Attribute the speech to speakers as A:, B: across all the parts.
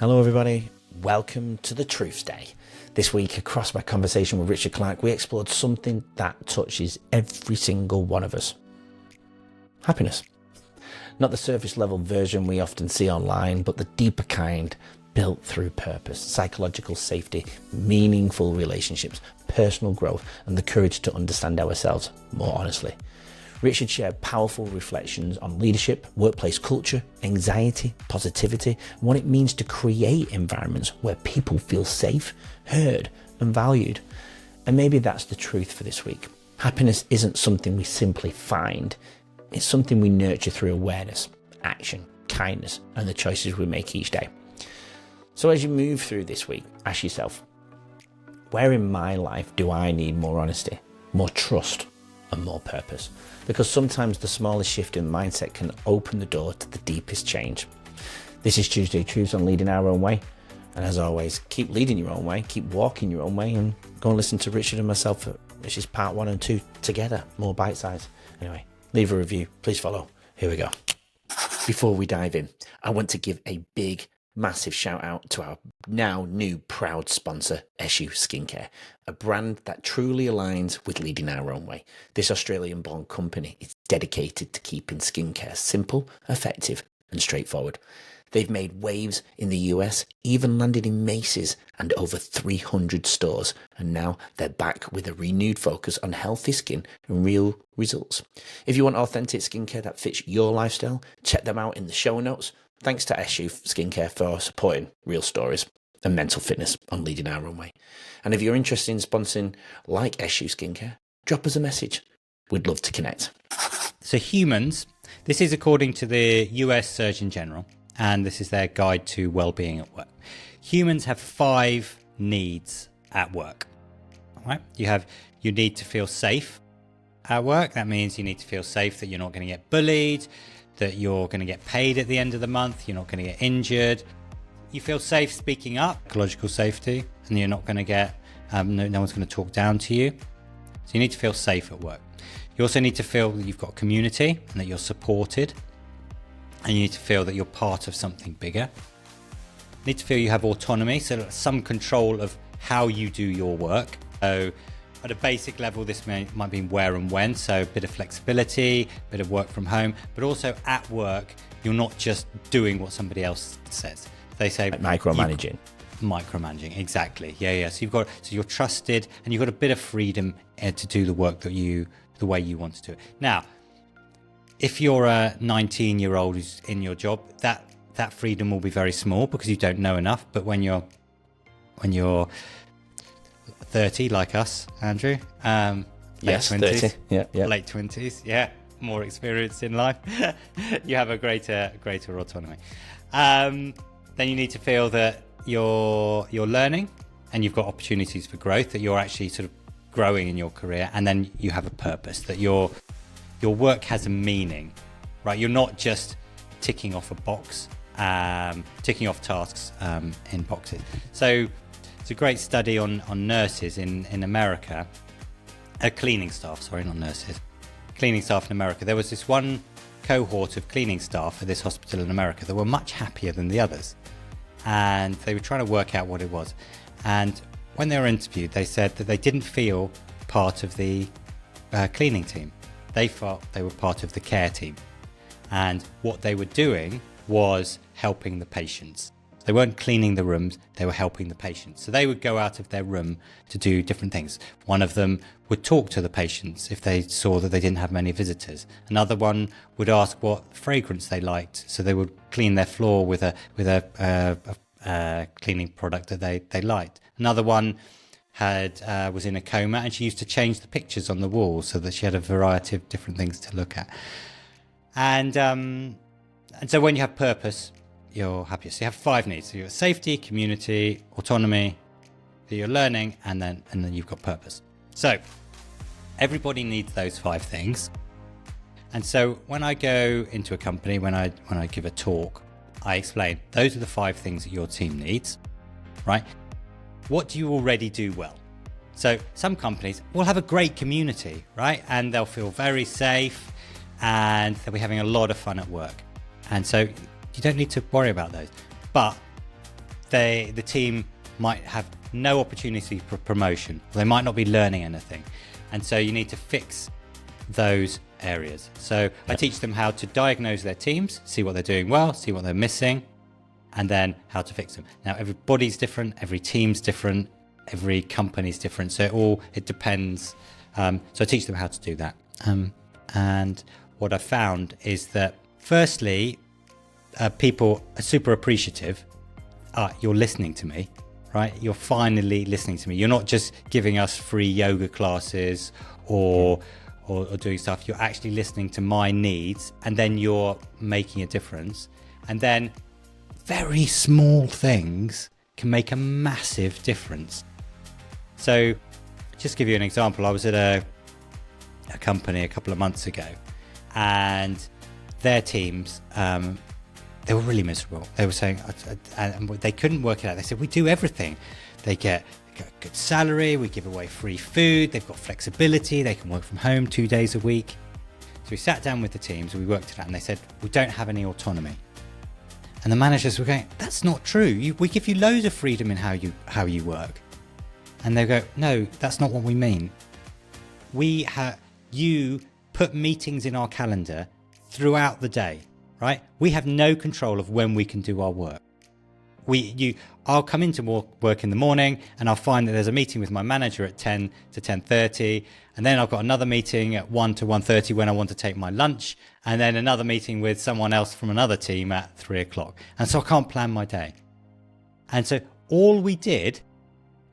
A: Hello everybody, welcome to the Truth Day. This week, across my conversation with Richard Clarke, we explored something that touches every single one of us. Happiness. Not the surface level version we often see online, but the deeper kind, built through purpose, psychological safety, meaningful relationships, personal growth, and the courage to understand ourselves more honestly. Richard shared powerful reflections on leadership, workplace culture, anxiety, positivity, and what it means to create environments where people feel safe, heard, and valued. And maybe that's the truth for this week. Happiness isn't something we simply find. It's something we nurture through awareness, action, kindness, and the choices we make each day. So as you move through this week, ask yourself, where in my life do I need more honesty, more trust, and more purpose? Because sometimes the smallest shift in mindset can open the door to the deepest change. This is Tuesday Truths on Leading Our Own Way. And as always, keep leading your own way, keep walking your own way, and go and listen to Richard and myself, which is part 1 and 2 together, more bite size. Anyway, leave a review, please follow. Here we go. Before we dive in, I want to give a big, massive shout out to our now new proud sponsor, Eshu Skincare, a brand that truly aligns with leading our own way. This Australian-born company is dedicated to keeping skincare simple, effective, and straightforward. They've made waves in the US, even landed in Macy's and over 300 stores, and now they're back with a renewed focus on healthy skin and real results. If you want authentic skincare that fits your lifestyle, check them out in the show notes. Thanks to Eshu Skincare for supporting real stories and mental fitness on Leading Our Own Way. And if you're interested in sponsoring like Eshu Skincare, drop us a message. We'd love to connect.
B: So humans, this is according to the US Surgeon General, and this is their guide to well-being at work. Humans have 5 needs at work. All right? You need to feel safe at work. That means you need to feel safe that you're not going to get bullied, that you're going to get paid at the end of the month, you're not going to get injured. You feel safe speaking up, ecological safety, and you're not going to get, no one's going to talk down to you. So you need to feel safe at work. You also need to feel that you've got a community and that you're supported. And you need to feel that you're part of something bigger. You need to feel you have autonomy, so some control of how you do your work. So at a basic level, this might be where and when, so a bit of flexibility, a bit of work from home, but also at work, you're not just doing what somebody else says. They say
A: like micromanaging.
B: Micromanaging, exactly. Yeah. So you're trusted, and you've got a bit of freedom to do the work the way you want to do it. Now, if you're a 19-year-old who's in your job, that freedom will be very small because you don't know enough. But when you're 30, like us, Andrew,
A: Yes,
B: late 20s,
A: 30. Yeah.
B: late 20s, yeah, more experience in life, you have a greater autonomy. Then you need to feel that you're learning and you've got opportunities for growth, that you're actually sort of growing in your career, and then you have a purpose, that your work has a meaning, right? You're not just ticking off a box, ticking off tasks in boxes. So it's a great study on nurses in America, cleaning staff, sorry, not nurses, cleaning staff in America. There was this one cohort of cleaning staff at this hospital in America that were much happier than the others. And they were trying to work out what it was. And when they were interviewed, they said that they didn't feel part of the cleaning team. They felt they were part of the care team. And what they were doing was helping the patients. They weren't cleaning the rooms, they were helping the patients. So they would go out of their room to do different things. One of them would talk to the patients if they saw that they didn't have many visitors. Another one would ask what fragrance they liked. So they would clean their floor with a cleaning product that they liked. Another one was in a coma, and she used to change the pictures on the wall so that she had a variety of different things to look at. And so when you have purpose, you're happier. So you have 5 needs. So you have safety, community, autonomy, that you're learning, and then you've got purpose. So everybody needs those 5 things. And so when I go into a company, when I give a talk, I explain those are the 5 things that your team needs, right? What do you already do well? So some companies will have a great community, right? And they'll feel very safe and they'll be having a lot of fun at work. And so you don't need to worry about those. But the team might have no opportunity for promotion. They might not be learning anything. And so you need to fix those areas. So I teach them how to diagnose their teams, see what they're doing well, see what they're missing, and then how to fix them. Now, everybody's different, every team's different, every company's different. So it depends. So I teach them how to do that. And what I found is that firstly, people are super appreciative. You're listening to me, right? You're finally listening to me. You're not just giving us free yoga classes or doing stuff. You're actually listening to my needs, and then you're making a difference. And then very small things can make a massive difference. So just give you an example. I was at a company a couple of months ago, and their teams, they were really miserable. They were saying, and they couldn't work it out. They said, we do everything. They get a good salary, we give away free food, they've got flexibility, they can work from home 2 days a week. So we sat down with the teams and we worked it out, and they said, we don't have any autonomy. And the managers were going, that's not true. We give you loads of freedom in how you work. And they go, no, that's not what we mean. You put meetings in our calendar throughout the day, right? We have no control of when we can do our work. I'll come into work in the morning, and I'll find that there's a meeting with my manager at 10 to 10:30, and then I've got another meeting at 1 to 1:30 when I want to take my lunch, and then another meeting with someone else from another team at 3 o'clock. And so I can't plan my day. And so all we did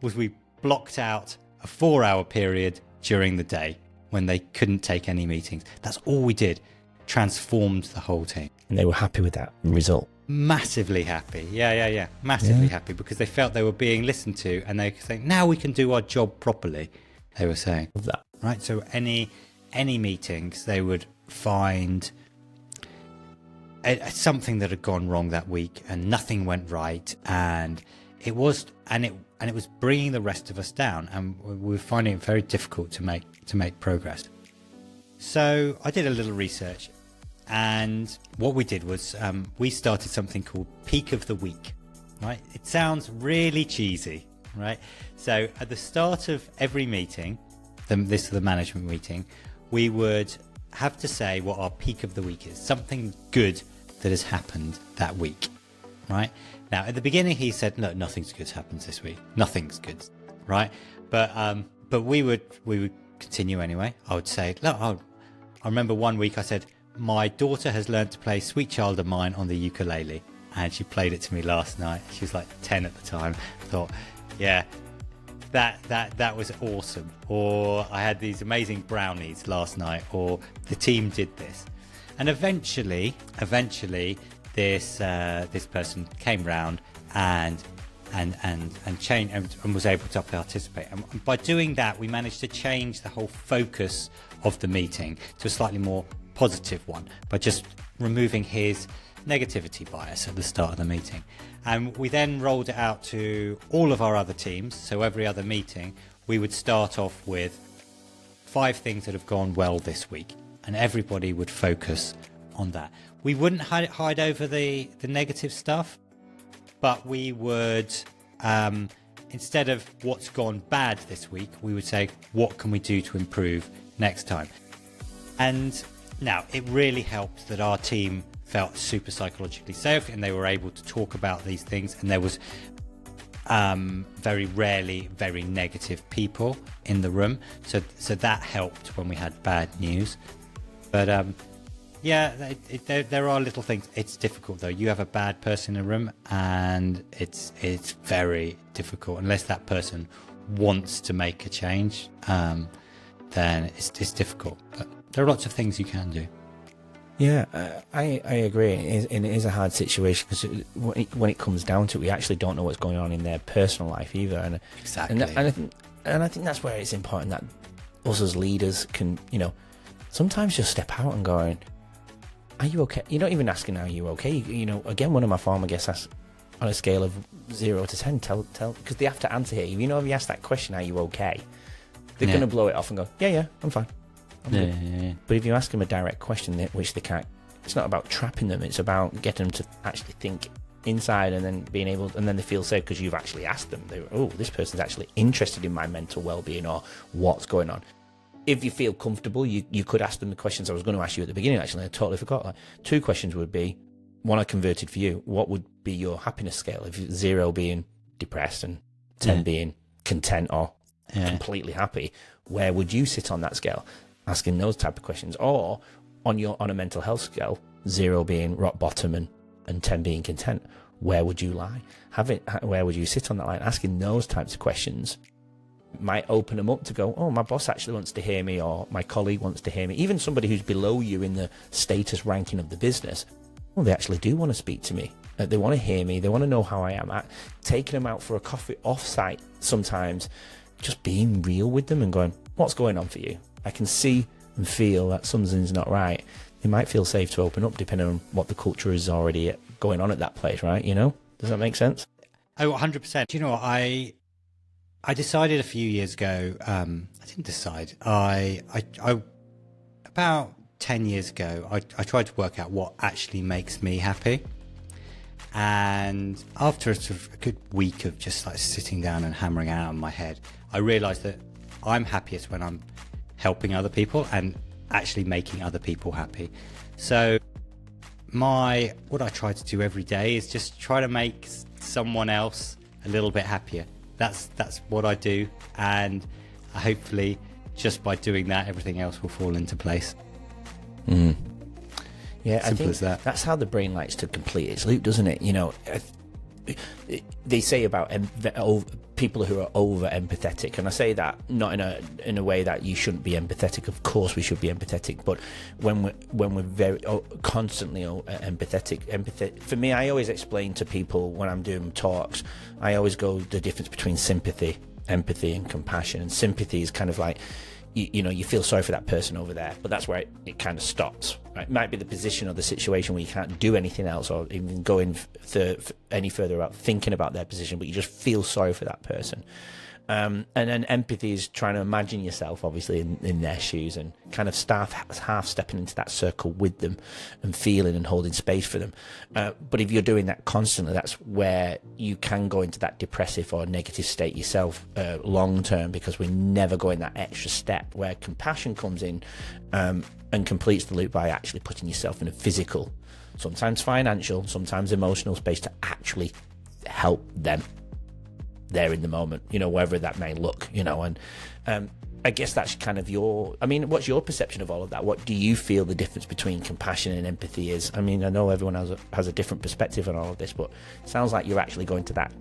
B: was we blocked out a 4-hour period during the day when they couldn't take any meetings. That's all we did. Transformed the whole team.
A: And they were happy with that result.
B: Massively happy. Yeah. Massively happy, because they felt they were being listened to, and they could say, now we can do our job properly, they were saying.
A: Love that.
B: Right. So any meetings, they would find something that had gone wrong that week, and nothing went right, and it was bringing the rest of us down, and we were finding it very difficult to make progress. So I did a little research, and what we did was we started something called Peak of the Week. Right? It sounds really cheesy, right? So at the start of every meeting, this is the management meeting, we would have to say what our peak of the week is, something good that has happened that week, right? Now, at the beginning, he said, no, nothing's good happens this week. Nothing's good, right? But we would continue anyway. I would say, look, I remember one week I said, my daughter has learned to play Sweet Child of Mine on the ukulele, and she played it to me last night. She was like 10 at the time. I thought, yeah, that was awesome. Or I had these amazing brownies last night, or the team did this. And eventually this person came round and changed and was able to participate. And by doing that, we managed to change the whole focus of the meeting to a slightly more positive one by just removing his negativity bias at the start of the meeting. And we then rolled it out to all of our other teams. So every other meeting, we would start off with 5 things that have gone well this week, and everybody would focus on that. We wouldn't hide over the negative stuff, but we would, instead of what's gone bad this week, we would say, what can we do to improve next time? And now, it really helped that our team felt super psychologically safe, and they were able to talk about these things, and there was very rarely very negative people in the room, so that helped when we had bad news. But there are little things. It's difficult though. You have a bad person in a room, and it's very difficult unless that person wants to make a change. Then it's difficult. But there are lots of things you can do.
A: Yeah, I agree. It is a hard situation, because when it comes down to it, we actually don't know what's going on in their personal life either. And
B: exactly.
A: And I think that's where it's important that us as leaders can, sometimes just step out and going, are you okay? You're not even asking, are you okay? Again, one of my former guests asked, on a scale of 0 to 10, tell, because they have to answer here. If you ask that question, are you okay? They're going to blow it off and go, yeah, I'm fine.
B: Yeah.
A: But if you ask them a direct question which they can't, it's not about trapping them, it's about getting them to actually think, inside, and then being able, and then they feel safe because you've actually asked them. This person's actually interested in my mental well-being or what's going on. If you feel comfortable, you could ask them the questions I was going to ask you at the beginning. Actually, I totally forgot. Like, 2 questions would be, one I converted for you. What would be your happiness scale? If 0 being depressed and 10 being content or completely happy, where would you sit on that scale? Asking those type of questions. Or on a mental health scale, 0 being rock bottom and 10 being content, where would you lie? Where would you sit on that line? Asking those types of questions might open them up to go, oh, my boss actually wants to hear me, or my colleague wants to hear me. Even somebody who's below you in the status ranking of the business, well, they actually do want to speak to me. They want to hear me. They want to know how I am. Taking them out for a coffee off-site sometimes, just being real with them and going, what's going on for you? I can see and feel that something's not right. They might feel safe to open up depending on what the culture is already going on at that place, right? You know? Does that make sense?
B: Oh, 100%. You know what? I decided a few years ago, I didn't decide. I about 10 years ago, I tried to work out what actually makes me happy. And after a sort of a good week of just like sitting down and hammering out in my head, I realized that I'm happiest when I'm helping other people and actually making other people happy. So what I try to do every day is just try to make someone else a little bit happier. That's what I do, and hopefully just by doing that, everything else will fall into place.
A: Yeah,
B: Simple
A: I think
B: as that.
A: That's how the brain likes to complete its loop, doesn't it? You know, they say about people who are over empathetic, and I say that not in a way that you shouldn't be empathetic. Of course, we should be empathetic, but when we're very constantly empathetic, for me, I always explain to people when I'm doing talks, I always go the difference between sympathy, empathy, and compassion. And sympathy is kind of like, you know, you feel sorry for that person over there, but that's where it kind of stops. Right? It might be the position or the situation where you can't do anything else or even go in any further about thinking about their position, but you just feel sorry for that person. And then empathy is trying to imagine yourself, obviously, in their shoes and kind of start half stepping into that circle with them and feeling and holding space for them. But if you're doing that constantly, that's where you can go into that depressive or negative state yourself long term, because we're never going that extra step where compassion comes in and completes the loop by actually putting yourself in a physical, sometimes financial, sometimes emotional space to actually help them there in the moment, you know, wherever that may look, you know. And I guess that's kind of what's your perception of all of that? What do you feel the difference between compassion and empathy is? I mean, I know everyone has a different perspective on all of this, but it sounds like you're actually going to that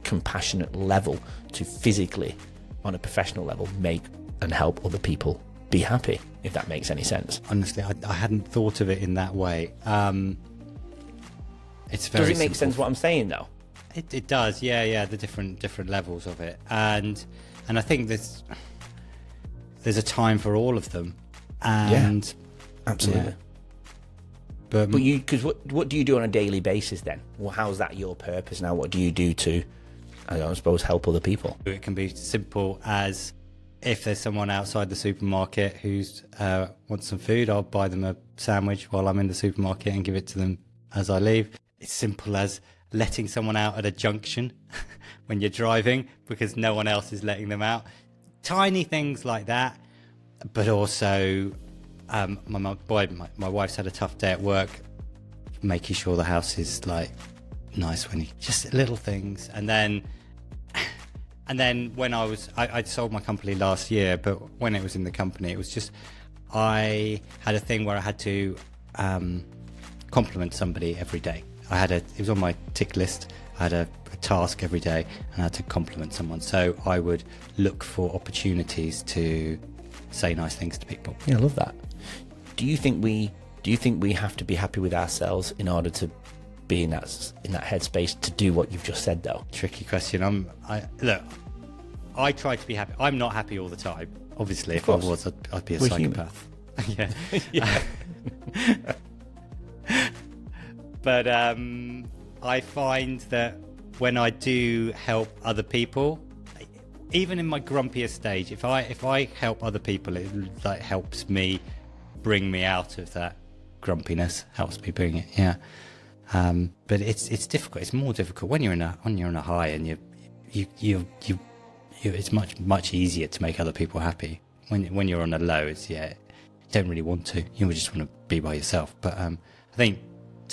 A: compassionate level to physically, on a professional level, make and help other people be happy, if that makes any sense.
B: Honestly, I hadn't thought of it in that way. It's very
A: Does it make
B: simple.
A: sense what I'm saying, though?
B: It does, yeah, the different levels of it, and I think there's a time for all of them, and
A: yeah, absolutely.
B: Yeah.
A: But you, because what do you do on a daily basis then? Well, how's that your purpose now? What do you do to, I suppose, help other people?
B: It can be simple as, if there's someone outside the supermarket who's wants some food, I'll buy them a sandwich while I'm in the supermarket and give it to them as I leave. It's simple as letting someone out at a junction when you're driving because no one else is letting them out. Tiny things like that. But also, my wife's had a tough day at work, making sure the house is like nice just little things. And then when I sold my company last year, but when it was in the company, it was just, I had a thing where I had to compliment somebody every day. It was on my tick list. I had a task every day and I had to compliment someone. So I would look for opportunities to say nice things to people.
A: Yeah, I love that. Do you think we have to be happy with ourselves in order to be in that headspace to do what you've just said, though?
B: Tricky question. I try to be happy. I'm not happy all the time. Obviously, if I was, I'd be a psychopath. Yeah.
A: Yeah.
B: But I find that when I do help other people, even in my grumpiest stage, if I help other people, it like helps me bring me out of that grumpiness. Helps me bring it. Yeah. But it's difficult. It's more difficult when you're in a high, and it's much easier to make other people happy. When you're on a low, you don't really want to. You just want to be by yourself. But I think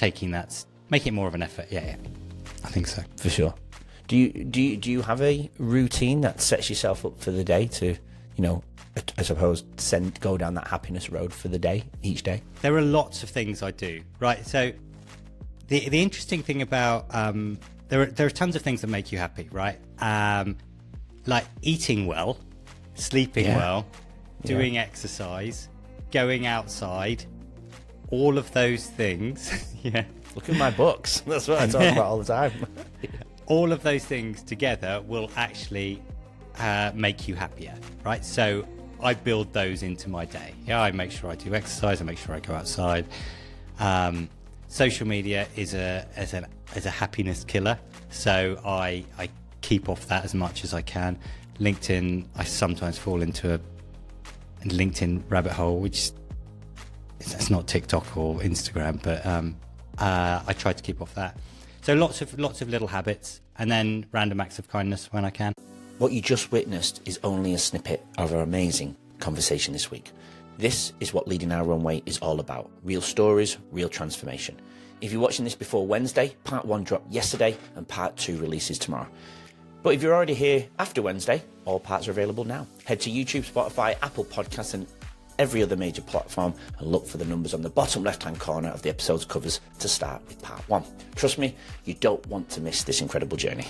B: making it more of an effort. Yeah, I think so
A: for sure. Do you have a routine that sets yourself up for the day to, I suppose, go down that happiness road for the day, each day?
B: There are lots of things I do, right? So the interesting thing about there are tons of things that make you happy, right? Like eating well, sleeping well, doing exercise, going outside, all of those things. Yeah.
A: Look at my books. That's what I talk about all the time.
B: All of those things together will actually make you happier, right? So I build those into my day. Yeah, I make sure I do exercise. I make sure I go outside. Social media is a happiness killer, so I keep off that as much as I can. LinkedIn, I sometimes fall into a LinkedIn rabbit hole, which it's not TikTok or Instagram, but I try to keep off that. So lots of little habits, and then random acts of kindness when I can.
A: What you just witnessed is only a snippet of our amazing conversation this week. This is what Leading Our Own Way is all about. Real stories, real transformation. If you're watching this before Wednesday, part 1 dropped yesterday and part 2 releases tomorrow. But if you're already here after Wednesday, all parts are available now. Head to YouTube, Spotify, Apple Podcasts and every other major platform and look for the numbers on the bottom left-hand corner of the episode's covers to start with part 1. Trust me, you don't want to miss this incredible journey.